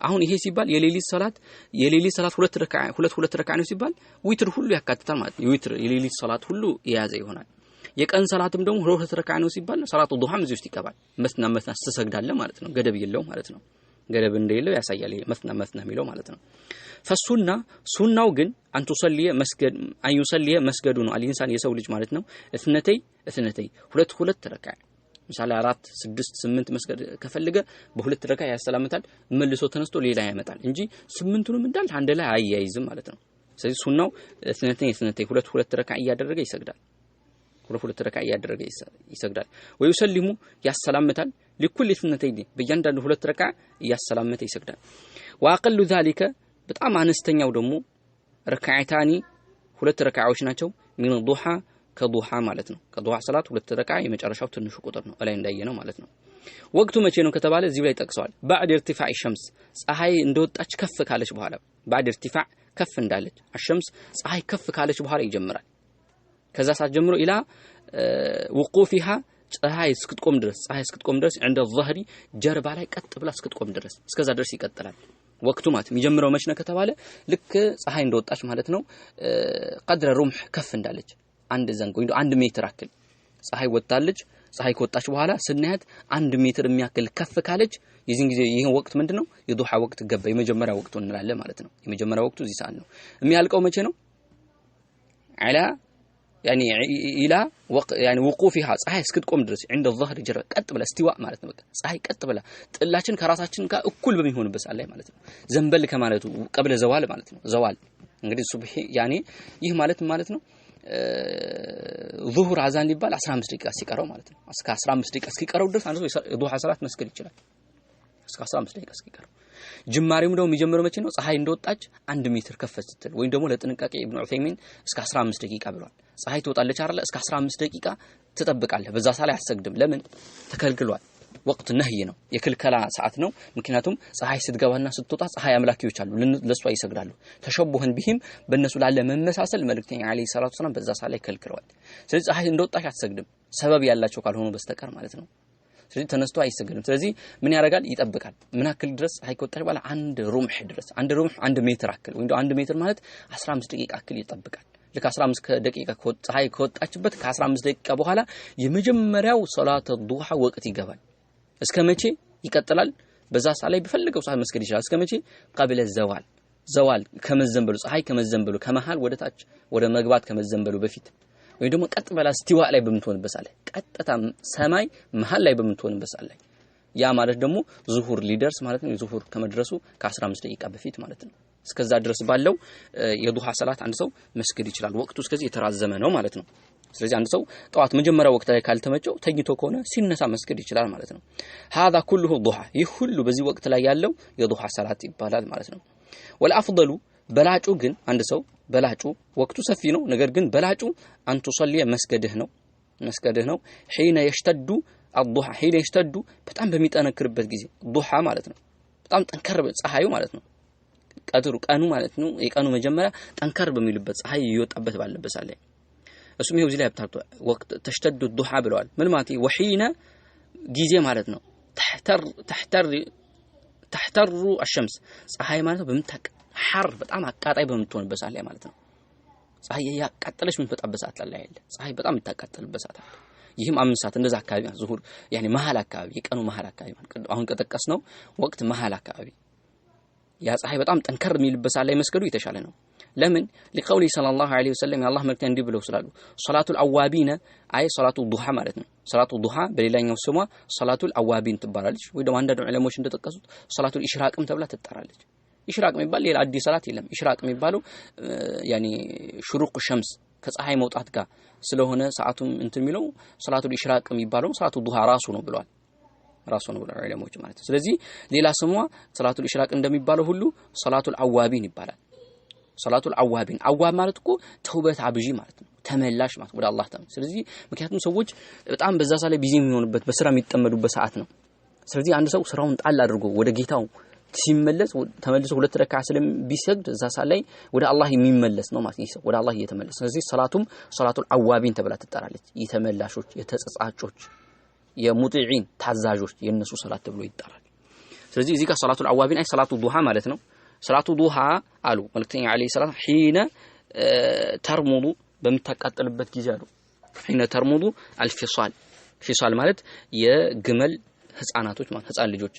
አሁን ይሄ ሲባል የሌሊት ሰላት ሁለት ረካዓ ነው ሲባል ዊትር ሁሉ ያካትታል ማለት ነው ዊትር የሌሊት ሰላት ሁሉ የያዘ ይሆናል የቀን ሰላትም ደግሞ ሁለት ረካዓ ነው ሲባል ሰላቱ ዱሃም እዚህ ውስጥ ይገባል መስና ተሰግዳለህ ማለት ነው ገደብ የለውም ማለት ነው ገደብ እንደሌለው ያሳያል መስና የሚለው ማለት ነው ፈሱና ሱናው ግን አንተ ሶልየ መስገዱ ነው አልኢንሳን የሰው ልጅ ማለት ነው እትነተይ ሁለት ረካዓ ምሳሌ 4 6 8 መስገድ ከፈልገ በሁለት ረካዓ ያሰላምታል መልሶ ተነስቶ ሌላ ያመጣል እንጂ 8ቱንም እንዳል አንድ ላይ አያይዝም ማለት ነው ስለዚህ ሱናው እትነተይ ሁለት ረካዓ ያደረገ ይሰግዳል ሁለት ረካዓ ያደረገ ይሰግዳል ወይሰልሙ ያሰላምታል ለኩል እትነተይ በእያንዳንዱ ሁለት ረካዓ ያሰላምታ ይሰግዳል واقل ذلك በጣም አነስተኛው ደግሞ ረካዓታኒ ሁለት ረካዓዎች ናቸው ምን ዱሃ ከዱሃ ማለት ነው ከዱሃ ሰላት ሁለት ረካዓ የመጨረሻው ትንሹ ቁጥር ነው ላይ እንዳየነው ማለት ነው ወቅቱ መቼ ነው ከተባለ እዚህ ላይ ጠቅሰዋል بعد ارتفاع الشمس ፀሐይ እንደወጣች ከፍ ካለች በኋላ بعد ارتفاع ከፍ እንዳለች الشمس ፀሐይ ከፍ ካለች በኋላ ይጀምራል ከዛ ሰዓት ጀምሮ ኢላ وقوفها ፀሐይ እስክትቆም ድረስ عند الظهر ጀርባ ላይ ቀጥ ብላ እስክትቆም ድረስ እስከዛ ድረስ ይቀጥላል ወቅቱ ማለት የሚጀምረው መች ነው ከተባለ ልክ ፀሐይ እንደወጣች ማለት ነው قدر رمح ከፍ እንዳለች አንድ ዘንግ ወይ 1 ሜትር አክል ፀሐይ ወጣለች ፀሐይ ከወጣች በኋላ ስናያት 1 ሜትር የሚያክል ከፍ ካለች የዚህን ጊዜ ይሄን ወቅት ምንድነው የዱሃ ወቅት ገባ የመጀመሪያ ወቅቱ እንላለን ማለት ነው የመጀመሪያ ወቅቱ እዚህ ሰዓት ነው የሚያልቀው መቼ ነው على يعني الى يعني وقوفها ፀሐይ እስክትቆም ድረስ عند الظهر جر ቀጥ ብላ استواء ማለት ነው በቃ ፀሐይ ቀጥ ብላ ጥላችን ከራሳችን ጋር እኩል በሚሆንበት ሰዓት ላይ ማለት ነው ዘንበል ከማለቱ قبل زوال ማለት ነው ዘዋል እንግዲህ ሱብሂ يعني ይህ ማለት ነው ዙሁር አዛን ሊባል 15 ደቂቃ ሲቀረው ማለት ነው እስከ 15 ደቂቃ እስኪቀረው ድረስ አንዱ ዱሃ ሰላት መስገድ ይችላል እስከ 15 ደቂቃ እስኪቀረው ጅማሬው ደግሞ የሚጀምረው መቼ ነው ፀሐይ እንደወጣች 1 ሜትር ከፍ ስትል ወይ ደግሞ ለጥንቃቄ ኢብኑ ዑሰይሚን እስከ 15 ደቂቃ ብሏል ፀሐይ ትወጣለች አይደል እስከ 15 ደቂቃ ትጠብቃለህ በዛ ሰዓት ላይ አትሰግድም ለምን ተከልክሏል ወቅት ነህይ ነው የክልከላ ሰዓት ነው ምክንያቱም ፀሐይ ስትገባና ስትወጣ ፀሐይ አምላኪዎች አሉ ለሷ ይሰግዳሉ ተሸቡህን ቢህም በእነሱ ላለ መመሳሰል መልእክተኛ አለይሂ ሰላቱ ሰላም በዛ ሰዓት ላይ ከልክለዋል ስለዚህ ፀሐይ እንደወጣች አትሰግድም ሰበብ ያላቸው ካልሆኑ በስተቀር ማለት ነው ስለዚህ ተነስቶ አይሰግድም ስለዚህ ምን ያደርጋል ይጠብቃል ምን አክል ድረስ ፀሐይ ከወጣች በኋላ 1 ሩምህ ድረስ 1 ሜትር አክል ወይ 1 ሜትር ማለት 15 ደቂቃ አክል ይጠብቃል ለካ 15 ደቂቃ ፀሐይ ከወጣችበት ከ15 ደቂቃ በኋላ የመጀመሪያው ሶላት ዱሃ ወቅት ይገባል እስከ መቼ ይቀጥላል በዛ ሰዓት ላይ በፈልገው ሰዓት መስገድ ይችላል እስከመቼ قبل الزوال ዘዋል ከመዘንበሉ ፀሐይ ከመዘንበሉ ከመሃል ወደ ታች ወደ መግባት ከመዘንበሉ በፊት ወይ ደግሞ ቀጥ በላ እስቲዋ ላይ በመትሆንበት ሰዓት ላይ ቀጥታ ሰማይ መሃል ላይ በመትሆንበት ሰዓት ላይ ያ ማለት ደግሞ ዙሁር ሊደርስ ማለት ነው ዙሁር ከመድረሱ ከ15 ደቂቃ በፊት ማለት ነው እስከዛ ድረስ ባለው የዱሃ ሰላት አንድ ሰው መስገድ ይችላል ወቅቱ እስከዚህ የተራዘመ ነው ማለት ነው ስለዚህ አንድ ሰው ጧት መጀመሪያ ወቅት ላይ ካልተመቸው ተኝቶ ከሆነ ሲነሳ መስገድ ይችላል ማለት ነው هذا كله ضحى ይህ ሁሉ በዚህ ወቅት ላይ ያለው የዱሃ ሰላት ይባላል ማለት ነው والافضل በላጩ ግን አንድ ሰው በላጩ ወቅቱ ሰፊ ነው ነገር ግን በላጩ አንተ ሶልየ መስገድህ ነው حين يشتد الضحى حين يشتد በጣም በሚጠነክርበት ጊዜ ضحى ማለት ነው በጣም ጠንከር ፀሐዩ ማለት ነው ቀጥሩ ቀኑ ማለት ነው የቀኑ መጀመሪያ ጠንከር በሚልበት ፀሐይ ይወጣበት ባለበት ሰዓት ላይ እሱም ይሄው እዚህ ላይ አብታርቶ ወቅት ተሽተዱ الضحى ብለዋል ምን ማለት وحين ጊዜ ማለት ነው تحتر الشمس ፀሐይ ማለት ነው በመታቅ ሐር በጣም አቃጣይ በመትሆንበት ሰዓት ላይ ማለት ነው ፀሐይ ያቃጠለች ምን በጣም በሰዓት ላይ አይደል ፀሐይ በጣም የምታቃጠልበት ሰዓት አለ ይህም 5 ሰዓት እንደዛ አካባቢ ዙሁር ያኔ መሃል አካባቢ የቀኑ መሃል አካባቢ ማለት አሁን ከጠቀስ ነው ወቅት መሃል አካባቢ ያ ፀሐይ በጣም ጠንከር የሚልበት ሰዓት ላይ መስገዱ የተሻለ ነው ለምን لقوله صلى الله عليه وسلم يا الله መልእክተኛ እንዲህ ብለው ስላሉ ሶላቱል አዋቢነ አይ ሶላቱ ዱሃ ማለት ነው ሶላቱ ዱሃ በሌላኛው ስሟ ሶላቱል አዋቢን ትባላለች ወይ ደግሞ አንዳንድ ዑለሞች እንደተጠቀሱት ሶላቱል ኢሽራቅም ተብላ ትጠራለች ኢሽራቅ የሚባል ሌላ አዲስ ሰላት የለም ኢሽራቅ የሚባለው ያኒ ሹሩቅ ሸምስ ከፀሐይ መውጣት ጋር ስለሆነ ሰዓቱም እንትን የሚለው ሶላቱል ኢሽራቅ የሚባለው ሶላቱ ዱሃ ራሱ ነው ብለዋል ዑለሞች ማለት ነው ስለዚህ ሌላ ስሟ ሶላቱል ኢሽራቅ እንደሚባለው ሁሉ ሶላቱል አዋቢን ይባላል ሶላቱል አዋቢን አዋብ ማለት እኮ ተውበት አብጂ ማለት ነው ተመላሽ ማለት ወደ አላህ ተመለስ ስለዚህ ምክንያቱም ሰዎች በጣም በዛ ሰዓት ላይ ቢዚ የሚሆኑበት በስራ የሚጠመዱበት ሰዓት ነው ስለዚህ አንድ ሰው ስራውን ጣል አድርጎ ወደ ጌታው ሲመለስ ተመልሶ ሁለት ረካዓ ስለሚሰግድ እዛ ሰዓት ላይ ወደ አላህ የሚመለስ ነው ማለት ነው ወደ አላህ እየተመለሰ ስለዚህ ሰላቱም ሶላቱል አዋቢን ተብላ ትጠራለች የተመላሾች የተጸጻጮች የሙጢዒን ታዛዦች የነሱ ሰላት ተብሎ ይጠራል ስለዚህ እዚህ ጋር ሶላቱል አዋቢን አይ ሶላቱ ዱሃ ማለት ነው ሶላቱ ዱሃ አሉ መልእክተኛ አለይሂ ሰላም حين ተርሙዱ በመታቃጠልበት ጊዜ አሉ حين ተርሙዱ الفصال ማለት የግመል ህፃናቶች ማለት ህፃን ልጆች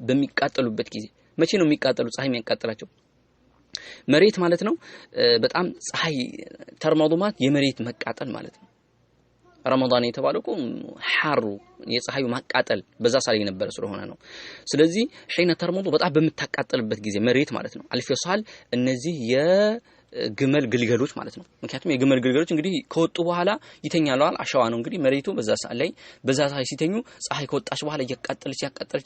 በሚቃጠሉበት ጊዜ መቼ ነው የሚቃጠሉ ፀሐይ የሚያቃጥላቸው መሬት ማለት ነው በጣም ፀሐይ ተርሙዱ ማለት የመሬት መቃጠል ማለት ነው ረመዳን የተባለው እኮ ሐሩ የፀሐዩ ማቃጠል በዛ ሳለ የነበረ ስለሆነ ነው ስለዚህ حين ተርሙዱ በጣም በመታቃጠልበት ጊዜ መሬት ማለት ነው الفصال እነዚህ የግመል ግልገሎች ማለት ነው ምክንያቱም የግመል ግልገሎች እንግዲህ ከወጡ በኋላ ይተኛሉ አሸዋ ነው እንግዲህ መሬቱ በዛ ሰዓት ላይ በዛ ፀሐይ ሲተኙ ፀሐይ ከወጣች በኋላ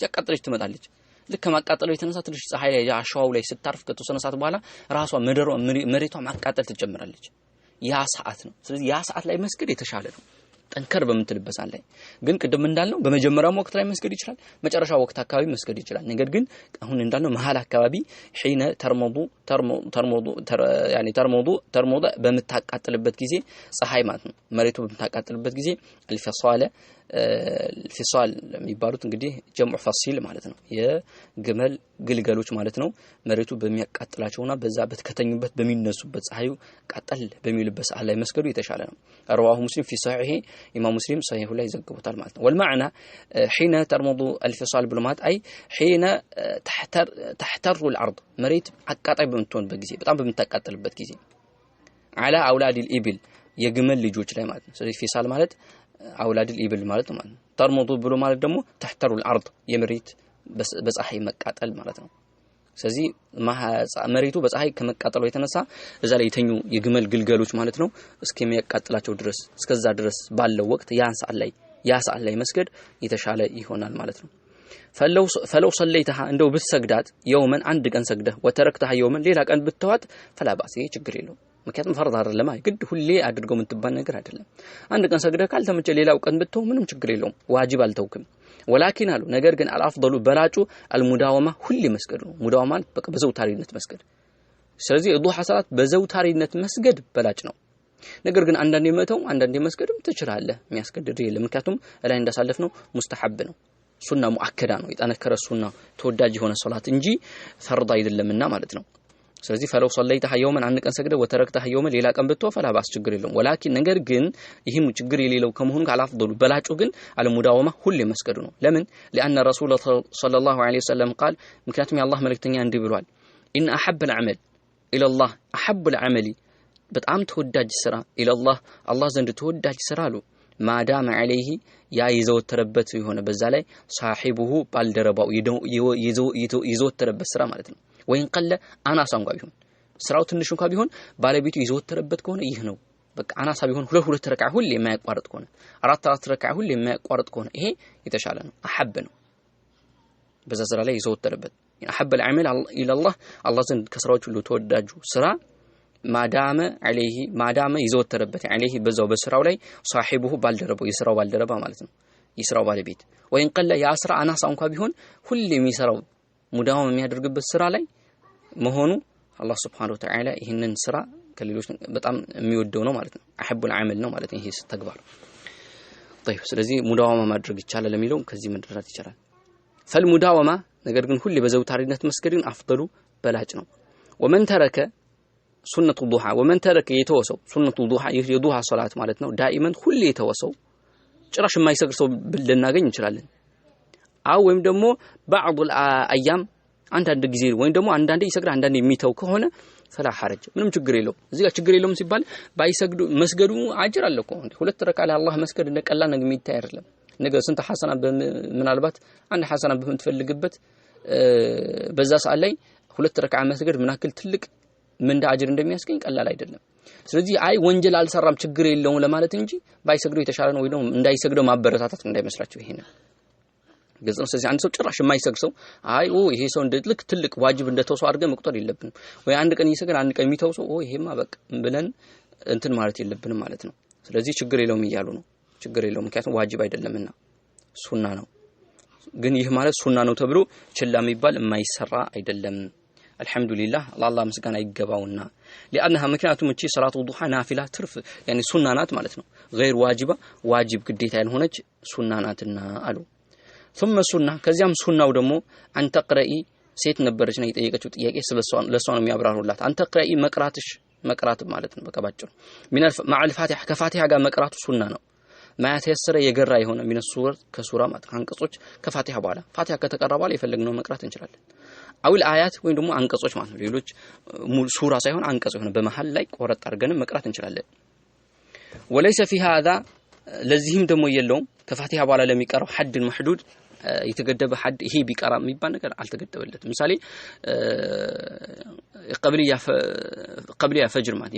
ያቃጠለች ትመጣለች ልክ ማቃጠለው የተነሳ ትንሽ ፀሐይ ላይ አሸዋው ላይ ስታርፍ ከተወሰነ ሰዓት በኋላ ራሷ መሬቷ ማቃጠል ትጀምራለች ያ ሰዓት ነው ስለዚህ ያ ሰዓት ላይ መስገድ የተሻለ ነው ጠንከር በመትልበት ሰዓት ላይ ግን ቅድም እንዳልነው በመጀመሪያው ወቅት ላይ መስገድ ይችላል መጨረሻው ወቅት አካባቢ መስገድ ይችላል ነገር ግን አሁን እንዳልነው መሃል አካባቢ حين ተርሙዱ በመታቃጠልበት ጊዜ ፀሐይ ማለት ነው መሬቱ በመታቃጠልበት ጊዜ الفصال የሚባሉት እንግዲህ ጀምዑ ፈሲል ማለት ነው የግመል ግልገሎች ማለት ነው መሬቱ በሚያቃጥላቸውና በዛ በተከተኙበት በሚነሱበት ፀሐዩ ቃጠል በሚልበት ሰዓት ላይ መስገዱ የተሻለ ነው رواه مسلم في صحيحه امام مسلم صحيح ላይ ዘግቦታል ማለት ነው والمعنى حين ترمض الفصال بالمات اي حين تحتر الارض መሬት አቃጣይ በመትሆንበት ጊዜ በጣም በመታቃጠልበት ጊዜ على اولاد الابل የግመል ልጆች ላይ ማለት ነው ስለዚህ ፊሳል ማለት አውላድ الابل ማለት ነው ተርሙዱ ብሎ ማለት ደግሞ تحتر الارض የመሬት በፀሐይ መቃጠል ማለት ነው ስለዚህ መሬቱ በፀሐይ ከመቃጠሉ የተነሳ እዛ ላይ የተኙ የግመል ግልገሎች ማለት ነው እስከሚያቃጥላቸው ድረስ እስከዛ ድረስ ባለው ወቅት ያ ሰዓት ላይ መስገድ የተሻለ ይሆናል ማለት ነው فلو صليتها እንደው ብትሰግዳት የውመን አንድ ቀን ሰግደህ ወተረክተها የውመን ሌላ ቀን ብትተዋት فلا باس ችግር የለው ምክንያቱም ፈርድ አይደለም ግድ ሁሌ አድርገው የምትባል ነገር አይደለም አንድ ቀን ሰግደህ ካልተመቸ ሌላው ቀን ብትተው ምንም ችግር የለውም ዋጅብ አልተውክም ወላኪን አሉ ነገር ግን አልአፍضሉ በላጩ አልሙዳወማ ሁሌ መስገድ ነው ሙዳወማ በቃ በዘውታሪነት መስገድ ስለዚህ ዱሃ ሰላት በዘውታሪነት መስገድ በላጭ ነው ነገር ግን አንዳንዴ መተው አንዳንዴ መስገድም ትችላለህ የሚያስገድድ የለም ምክንያቱም ላይ እንዳሳለፍነው ሙስተሐብ ነው ሱና ሙአከዳ ነው የጠነከረ ሱና ተወዳጅ የሆነ ሶላት እንጂ ፈርድ አይደለምና ማለት ነው ስለዚህ فلو صليتها يوما አንድ ቀን ሰግደ ወተረክተها يوما ሌላ ቀን ብትወ فلا باس ችግር የለውም ولكن ነገር ግን ይህም ችግር የሌለው ከመሆኑ ጋር አፍضሉ በላጩ ግን አለሙዳወማ ሁሌ መስገዱ ነው ለምን لأن الرسول صلى الله عليه وسلم قال ምክንያቱም የአላህ መልእክተኛ እንዲህ ብሏል إن أحب العمل إلى الله أحب العمل በጣም ተወዳጅ ስራ إلى الله الله ዘንድ ተወዳጅ ስራ አሉ ማዳም عليه ያ ይዘወተረበት የሆነ በዛ ላይ صاحبه ባልደረባው ይዘወተረበት ስራ ማለት ነው ወይን ቀለ አናሳ እንኳን ቢሆን ስራው ትንሽ እንኳን ቢሆን ባለቤቱ ይዘወተረበት ከሆነ ይህ ነው በቃ አናሳ ቢሆን ሁለት ረካዓ ሁሌ የማያቋርጥ ከሆነ አራት ረካዓ ሁሌ የማያቋርጥ ከሆነ ይሄ የተሻለ ነው አሐብ ነው በዛ ስራ ላይ ይዘወተረበት አሐብ العمل الى الله الله ዘንድ ከስራዎች ሁሉ ተወዳጁ ስራ ማዳመ ይዘወተረበት عليه በዛው በስራው ላይ صاحبه ባልደረባው የስራው ባልደረባ ማለት ነው የስራው ባለቤት ወይን ቀለ ያ ስራ አናሳ እንኳን ቢሆን ሁሌ የሚሰራው ሙዳው የሚያደርግበት ስራ ላይ መሆኑ አላህ Subhanahu Wa Ta'ala ይሄንን ስራ ከሌሎች በጣም የሚወደው ነው ማለት ነው አሐብ العمل ነው ማለት ነው ይሄ ተግባር طيب ስለዚህ ሙዳዋማ ማድረግ ይቻላል ለሚለው ከዚህ መድረስ ይቻላል فالمداومه ነገር ግን ሁሌ በዘውታሪነት መስገድን አፍضሉ በላጭ ነው ومن ترك سنة الضحى ومن ترك يتوسو سنة الضحى የዱሃ ሶላት ማለት ነው ዳኢመን ሁሌ የተወሰው ጭራሽ የማይሰግድ ሰው ልናገኝ እንችላለን አው ወይም ደግሞ بعض الايام አንዳንድ ጊዜ ወይም ደግሞ አንዳንዴ ይሰግድ አንዳንዴ የሚተው ከሆነ فلا حرج ምንም ችግር የለው እዚህ ጋር ችግር የለውም ሲባል ባይሰግዱ መስገዱ አጅር አለ እኮ ሁለት ረካ ለአላህ መስገድ እንደቀላል ነገር የሚታይ አይደለም ነገር ስንት ሐሰና ምናልባት አንድ ሐሰና በምትፈልግበት በዛ ሰዓት ላይ ሁለት ረካ መስገድ ምናክል ትልቅ ምንዳ አጅር እንደሚያስገኝ ቀላል አይደለም ስለዚህ አይ ወንጀል አልሰራም ችግር የለውም ለማለት እንጂ ባይሰግዱ የተሻለ ነው ወይ ነው እንዳይሰግደው ማበረታታት እንዳይመስላችሁ ይሄን ግልጽ ነው ስለዚህ አንድ ሰው ጭራሽ የማይሰግድ ሰው አይ ይሄ ሰው እንደልክ ትልቅ ዋጅብ እንደተወሰው አድርገን መቁጠር የለብንም ወይ አንድ ቀን ይሰግድ አንድ ቀን የሚተው ሰው ይሄማ በቃ ብለን እንትን ማለት የለብንም ማለት ነው ስለዚህ ችግር የለውም ይያሉ ነው ችግር የለውም ምክንያቱም ዋጅብ አይደለምና ሱና ነው ግን ይህ ማለት ሱና ነው ተብሎ ችላ የሚባል የማይሰራ አይደለም አልহামዱሊላህ አላህ ምስጋና ይገባውና لانها ምክንያቱም እቺ ሰላቱ ዱሃ ናፊላ ትርፍ يعني ሱና ናት ማለት ነው غير واجبه ዋጅብ ግዴታ ያልሆነች ሱና ናትና አሉ ثم ሱና ከዚያም ሱናው ደግሞ አንተ ቅረኢ ሴት ነበረች ነው የጠየቀችው ጥያቄ ስለሷን ለሷን የሚያብራሩላት አንተ ቅረኢ መቅራት ማለት ነው በቃ ባጭሩ مع الفاتحه ከፋቲሃ ጋር መቅራቱ ሱና ነው ማያተሰረ የገራ የሆነ من السور ከሱራ አንቀጾች ከፋቲሃ በኋላ ፋቲሃ ከተቀራ በኋላ የፈለግነው መቅራት እንችላለን አውል አያት ወይ ደግሞ አንቀጾች ማለት ነው ሌሎች ሱራ ሳይሆን አንቀጽ ሆነ በመሃል ላይ ቆረጥ አድርገን መቅራት እንችላለን وليس في هذا ለዚህም ደግሞ የለውም ከፋቲሃ በኋላ ለሚቀራው ሐድ محدود የተገደበ ሐድ ይሄ ቢቀራ የሚባል ነገር አልተገደበለትም ምሳሌ ቀብሊያ ፈጅር ማለት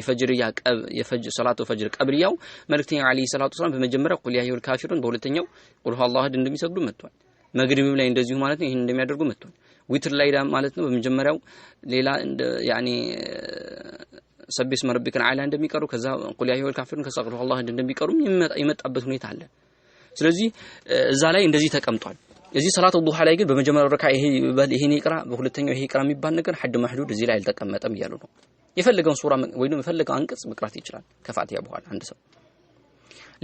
የፈጅር ሰላቱ ፈጅር ቀብሊያው መልእክተኛው አለይሂ ሰላቱ ሰላም በመጀመሪያው ቁል ያ አዩል ካፊሩን በሁለተኛው ቁል ሁወ አላሁ አሐድ እንደሚሰግዱ መጥቷል መግሪብም ላይ እንደዚሁ ማለት ነው ይሄን እንደሚያደርጉ መጥቷል ዊትር ላይ ማለት ነው በመጀመሪያው ሌላ ያኒ ሰብስ መረብከን አላ እንደሚቀሩ ከዛ ቁል ያ አዩል ካፊሩን ከዛ ቁል ሁወ አላሁ አሐድ እንደሚቀሩ ይመጣበት ሁኔታ አለ ስለዚህ እዛ ላይ እንደዚህ ተቀምጧል እዚህ ሰላቱ ዱሃ ላይ ግን በመጀመሪያው ረካ ይሄን ይቅራ በሁለተኛው ይሄ ይቅራ የሚባል ነገር ሐድ محدود እዚህ ላይ አልተቀመጠም ይያሉ ነው የፈለገውን ሱራ ወይ ነው የፈለገው አንቀጽ መቅራት ይችላል ከፋቲሃ በኋላ አንድ ሰው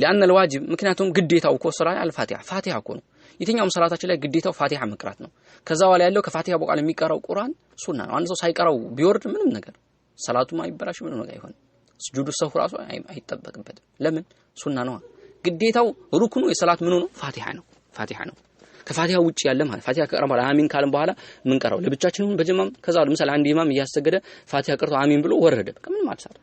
لان الواجب ምክንያቱም ግዴታው እኮ ሱራ ፋቲሃ እኮ ነው የትኛውም ሰላታችን ላይ ግዴታው ፋቲሃ መቅራት ነው ከዛ በኋላ ያለው ከፋቲሃ በኋላ የሚቀራው ቁርአን ሱና ነው አንድ ሰው ሳይቀራው ቢወርድ ምንም ነገር ሰላቱ ማይበላሽ ምንም ነገር አይሆን ስጁዱ ሰሁ ራሱ አይጠበቅበትም ለምን ሱና ነው ግዴታው ሩክኑ የሰላት ምን ነው ፋቲሃ ነው ከፋቲሃ ውጪ ያለ ማለት ፋቲሃ ከቀረበ አሚን ካለም በኋላ ምን ቀራው ለብቻችን በጀማም ከዛ ለምሳሌ አንድ ኢማም እያሰገደ ፋቲሃ ቀርቶ አሚን ብሎ ወረደ ምንም አልሰራ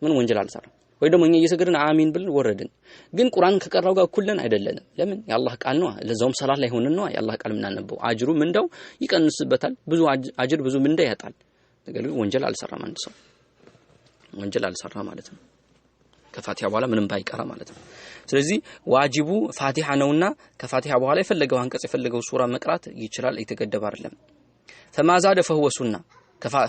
ምን ወንጀል አልሰራ ወይ ደግሞ እኛ እየሰገድን አሚን ብለን ወረድን ግን ቁርአን ከቀራው ጋር ኩለን አይደለንም ለምን የአላህ ቃል ነው ለዛውም ሰላት ላይ ሆነን ነው የአላህ ቃል ምናነበው አጅሩ ምንዳው ይቀንስበታል ብዙ አጅር ብዙ ምንዳ ያጣል ነገር ግን ወንጀል አልሰራም አንድ ሰው ወንጀል አልሰራ ማለት ነው ከፋቲሃ በኋላ ምንም ባይቀራ ማለት ነው ስለዚህ ዋጅቡ ፋቲሃ ነውና ከፋቲሃ በኋላ የፈለገው አንቀጽ የፈለገው ሱራ መቅራት ይችላል የተገደበ አይደለም ፈማዛደ فهو ሱና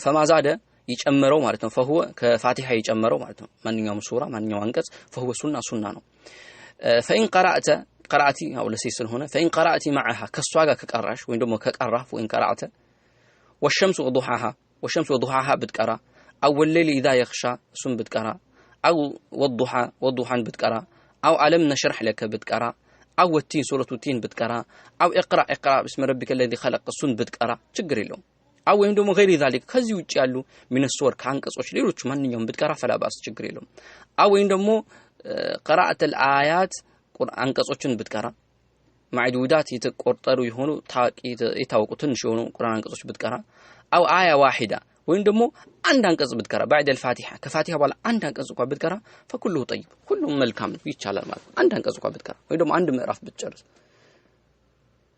ፈማዛደ ይጨመረው ማለት ነው فهو ከፋቲሃ ይጨመረው ማለት ነው ማንኛውም ሱራ ማንኛውም አንቀጽ فهو ሱና ነው فإن قرأتي او ለሲስል ሆነ فإن قرأتي معها ከሷ ጋር ከቀራሽ ወይ ደግሞ ከቀራፍ ወይ قرأت والشمس وضحاها بتقرا او الليل اذا يغشى ሱም بتقرا او والضحى بتقرا او علم نشرح لك بتقرا او التين سوره التين بتقرا او اقرا باسم ربك الذي خلق السن بتقرا ችግር የለውም አው ወይም ደግሞ غير ذلك ከዚህ ውጪ ያሉ ምን ሱወር ካንቀጾች ሌሎች ማንኛውም ብትቀራ ፈላ ባስ ችግር የለውም አው ወይም ደግሞ قراءة الآيات ቁርአን አንቀጾችን ብትቀራ معدودات የተቆጠሩ የሆኑ የታወቁ ትንሽ የሆኑ ቁርአን አንቀጾች ብትቀራ አው አያ واحده ወይም ደግሞ አንድ አንቀጽ ብትቀራ بعد الفاتحه ከፋቲሃ በኋላ አንድ አንቀጽ እንኳን ብትቀራ فكله طيب ሁሉም መልካም ይቻላል ማለት አንድ አንቀጽ እንኳን ብትቀራ ወይ ደግሞ አንድ ምዕራፍ ብትጨርስ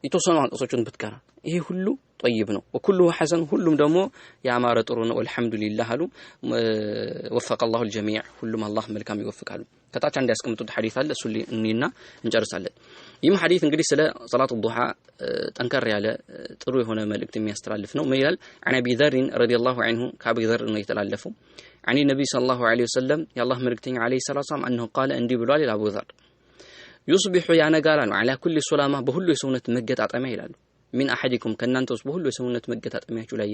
የተወሰኑ አንቀጾችን ብትቀራ ይሄ ሁሉ طيب ነው وكله حسن ሁሉም ደግሞ ያማረ ጥሩ ነው والحمد لله አሉ وفق الله الجميع ሁሉም አላህ መልካም ይወፍቃሉ ከታች አንድ ያስቀምጡት ሐዲስ አለ እሱ እንይና እንጨርሳለን ይህም ሐዲስ እንግዲህ ስለ ሶላቱ ዱሃ ጠንከር ያለ ጥሩ የሆነ መልእክት የሚያስተላልፍ ነው መይላል عن ابي ذر رضي الله عنه ከአቢ ذر ነው የተላለፈው عن النبي صلى الله عليه وسلم የአላህ መልእክተኛ عليه الصلاه والسلام انه قال እንዲህ ብሏል አቡ ذر يصبح ያነጋላል على كل سلامه በሁሉ የሰውነት መገጣጠሚያ ይላሉ من احدكم ከናንተስ በሁሉ የሰውነት መገጣጠሚያችሁ ላይ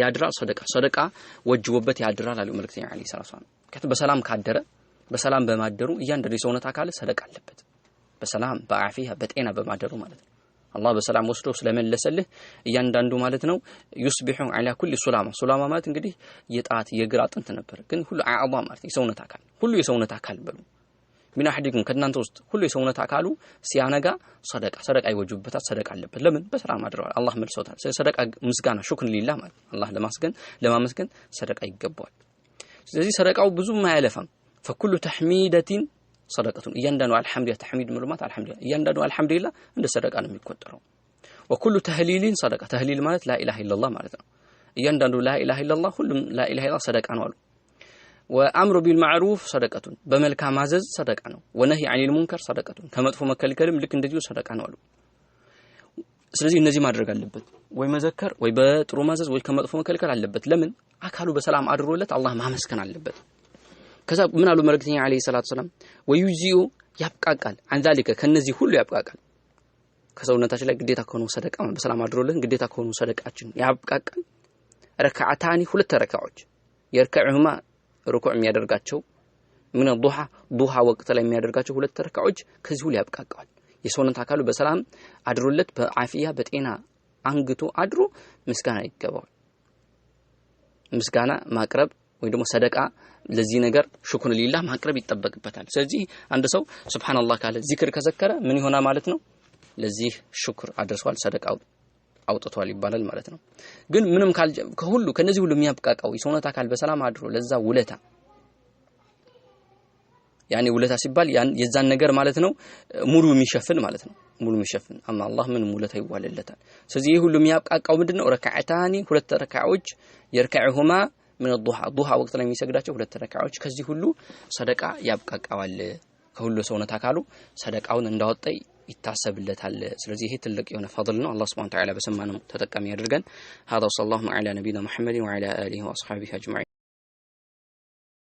ያድራል ሰደቃ ወጅቦበት ያድራል አሉ መልእክተኛ عليه الصلاه والسلام በሰላም ካደረ በሰላም በማደሩ እያንዳንዱ የሰውነት አካል ሰደቃ አለበት በሰላም በአፊያ በጤና በማደሩ ማለት ነው አላህ በሰላም ወስዶ ስለመለሰልህ እያንዳንዱ ማለት ነው يصبح على كل سلامه ማለት እንግዲህ የጣት የግራ አጥንት ነበር ግን ሁሉ አዕባ ማለት የሰውነት አካል ሁሉ የሰውነት አካል በሉ ምን አህዲኩም ከናንተ ውስጥ ሁሉ የሰውነት አካሉ ሲያነጋ ሰደቃ ይወጁበታል ሰደቃ አለበት ለምን በሰላም አድረዋል አላህ መልሶታል ሰደቃ ምስጋና ሹክር ሊላህ ማለት አላህ ለማመስገን ሰደቃ ይገባዋል ስለዚህ ሰደቃው ብዙም አያለፋም فكل تحميدة صدقة እያንዳንዱ አልহামዱሊላህ ተህሚድ ምሩማት አልহামዱሊላህ እያንዳንዱ አልহামዱሊላህ እንደ ሰደቃ ነው የሚቆጠረው وكل تهليل صدقة تهليل ማለት لا اله الا الله ማለት ነው እያንዳንዱ لا اله الا الله ሁሉም لا اله الا الله ሰደቃ ነው አሉ وامر بالمعروف صدقه በመልካም ማዘዝ ሰደቃ ነው ونهي عن المنكر صدقه ከመጥፎ መከልከልም ልክ እንደዚሁ ሰደቃ ነው አሉ ስለዚህ እነዚህ ማድረግ አለበት ወይ መዘከር ወይ በጥሩ ማዘዝ ወይ ከመጥፎ መከልከል አለበት ለምን አካሉ በሰላም አድሮለት አላህ ማመስከን አለበት ከዛ ምን አሉ መልእክተኛ عليه الصلاه والسلام ويجيو ያብቃቃል عن ذلك ከነዚህ ሁሉ ያብቃቃል ከሰውነታችን ላይ ግዴታ ከሆነ ሰደቃ በሰላም አድሮለት ግዴታ ከሆነ ሰደቃችን ያብቃቃል ረካዓታኒ ሁለት ረካዓዎች የርከዑማ ሩኩዕ የሚያደርጋቸው ምን ዱሃ ወቅት ላይ የሚያደርጋቸው ሁለት ረካዓዎች ከዚህ ሁሉ ያብቃቃል የሰውነት አካሉ በሰላም አድሮለት በአፊያ በጤና አንግቶ አድሮ ምስጋና ይገባዋል ምስጋና ማቅረብ ወይ ደግሞ ሰደቃ ለዚህ ነገር ሽኩር ሊላህ ማቅረብ ይተበቅበታል ስለዚህ አንድ ሰው ሱብሃንአላህ ካለ ዚክር ከዘከረ ምን ይሆናል ማለት ነው ለዚህ ሽኩር አድርሷል ሰደቃው አውጥቷል ይባላል ማለት ነው ግን ምንም ከሁሉ ከነዚህ ሁሉ የሚያብቃቃው የሰውነት አካል በሰላም አድሮ ለዛ ውለታ ያኔ ውለታ ሲባል የዛን ነገር ማለት ነው ሙሉ የሚሸፍን ማለት ነው ሙሉ የሚሸፍን አማ አላህ ምን ውለታ ይዋለለታል ስለዚህ ይሄ ሁሉ የሚያብቃቃው ምንድነው ረካዓታኒ ሁለት ረካዓዎች የርከዑሁማ من الضحى ወቅት ላይ የሚሰግዳቸው ሁለት ረካዓዎች ከዚህ ሁሉ ሰደቃ ያብቃቃዋል ከሁሉ ሰውነት አካሉ ሰደቃውን እንዳወጣ ይታሰብለታል ስለዚህ ይሄ ትልቅ የሆነ ፈضል ነው አላህ Subhanahu Wa Ta'ala በሰማነው ተጠቃሚ ያድርገን هذا صلى الله على نبينا محمد وعلى اله واصحابه اجمعين